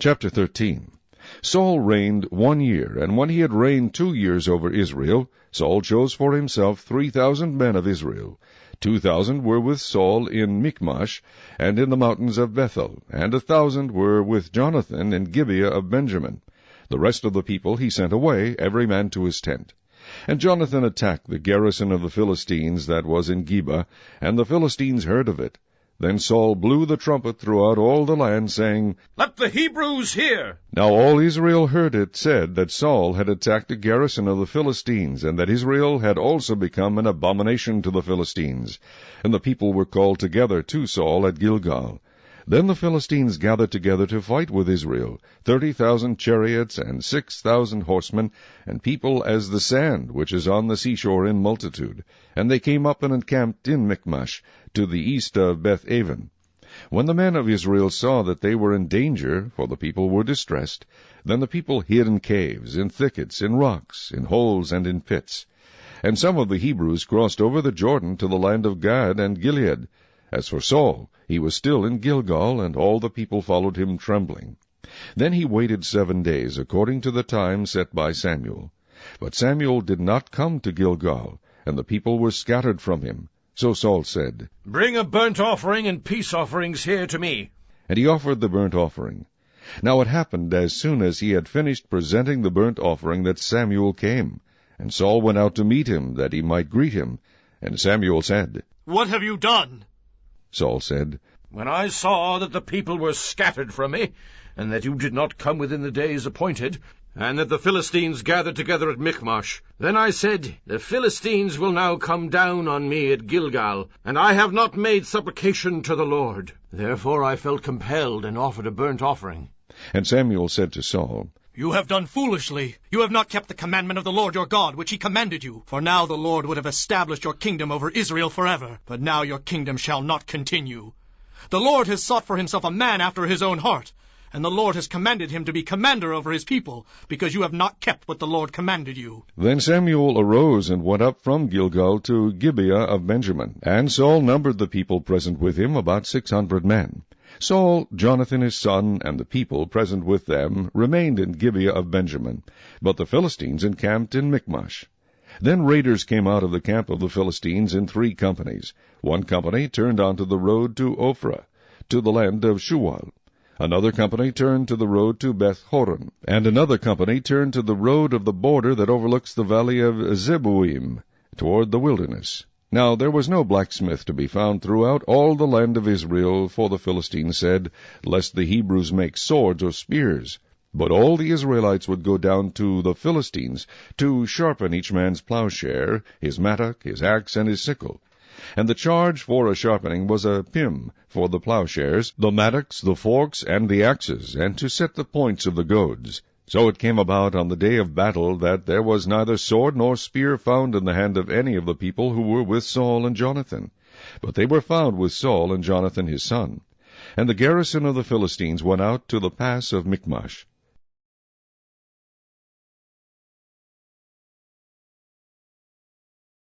Chapter 13. Saul reigned 1 year, and when he had reigned 2 years over Israel, Saul chose for himself 3,000 men of Israel. 2,000 were with Saul in Michmash, and in the mountains of Bethel, and 1,000 were with Jonathan in Gibeah of Benjamin. The rest of the people he sent away, every man to his tent. And Jonathan attacked the garrison of the Philistines that was in Geba, and the Philistines heard of it. Then Saul blew the trumpet throughout all the land, saying, "Let the Hebrews hear!" Now all Israel heard it said that Saul had attacked a garrison of the Philistines, and that Israel had also become an abomination to the Philistines. And the people were called together to Saul at Gilgal. Then the Philistines gathered together to fight with Israel, 30,000 chariots and 6,000 horsemen, and people as the sand which is on the seashore in multitude. And they came up and encamped in Michmash, to the east of Beth-aven. When the men of Israel saw that they were in danger, for the people were distressed, then the people hid in caves, in thickets, in rocks, in holes, and in pits. And some of the Hebrews crossed over the Jordan to the land of Gad and Gilead. As for Saul, he was still in Gilgal, and all the people followed him trembling. Then he waited 7 days, according to the time set by Samuel. But Samuel did not come to Gilgal, and the people were scattered from him. So Saul said, "Bring a burnt offering and peace offerings here to me." And he offered the burnt offering. Now it happened, as soon as he had finished presenting the burnt offering, that Samuel came. And Saul went out to meet him, that he might greet him. And Samuel said, "What have you done?" Saul said, "When I saw that the people were scattered from me, and that you did not come within the days appointed, and that the Philistines gathered together at Michmash, then I said, The Philistines will now come down on me at Gilgal, and I have not made supplication to the Lord. Therefore I felt compelled and offered a burnt offering." And Samuel said to Saul, "You have done foolishly. You have not kept the commandment of the Lord your God, which he commanded you. For now the Lord would have established your kingdom over Israel forever. But now your kingdom shall not continue. The Lord has sought for himself a man after his own heart, and the Lord has commanded him to be commander over his people, because you have not kept what the Lord commanded you." Then Samuel arose and went up from Gilgal to Gibeah of Benjamin. And Saul numbered the people present with him, about 600 men. Saul, Jonathan his son, and the people present with them remained in Gibeah of Benjamin, but the Philistines encamped in Michmash. Then raiders came out of the camp of the Philistines in 3 companies. 1 company turned onto the road to Ophrah, to the land of Shual. Another company turned to the road to Beth-horon, and another company turned to the road of the border that overlooks the valley of Zeboim, toward the wilderness. Now there was no blacksmith to be found throughout all the land of Israel, for the Philistines said, Lest the Hebrews make swords or spears. But all the Israelites would go down to the Philistines, to sharpen each man's plowshare, his mattock, his axe, and his sickle. And the charge for a sharpening was a pim for the plowshares, the mattocks, the forks, and the axes, and to set the points of the goads. So it came about on the day of battle that there was neither sword nor spear found in the hand of any of the people who were with Saul and Jonathan. But they were found with Saul and Jonathan his son. And the garrison of the Philistines went out to the pass of Michmash.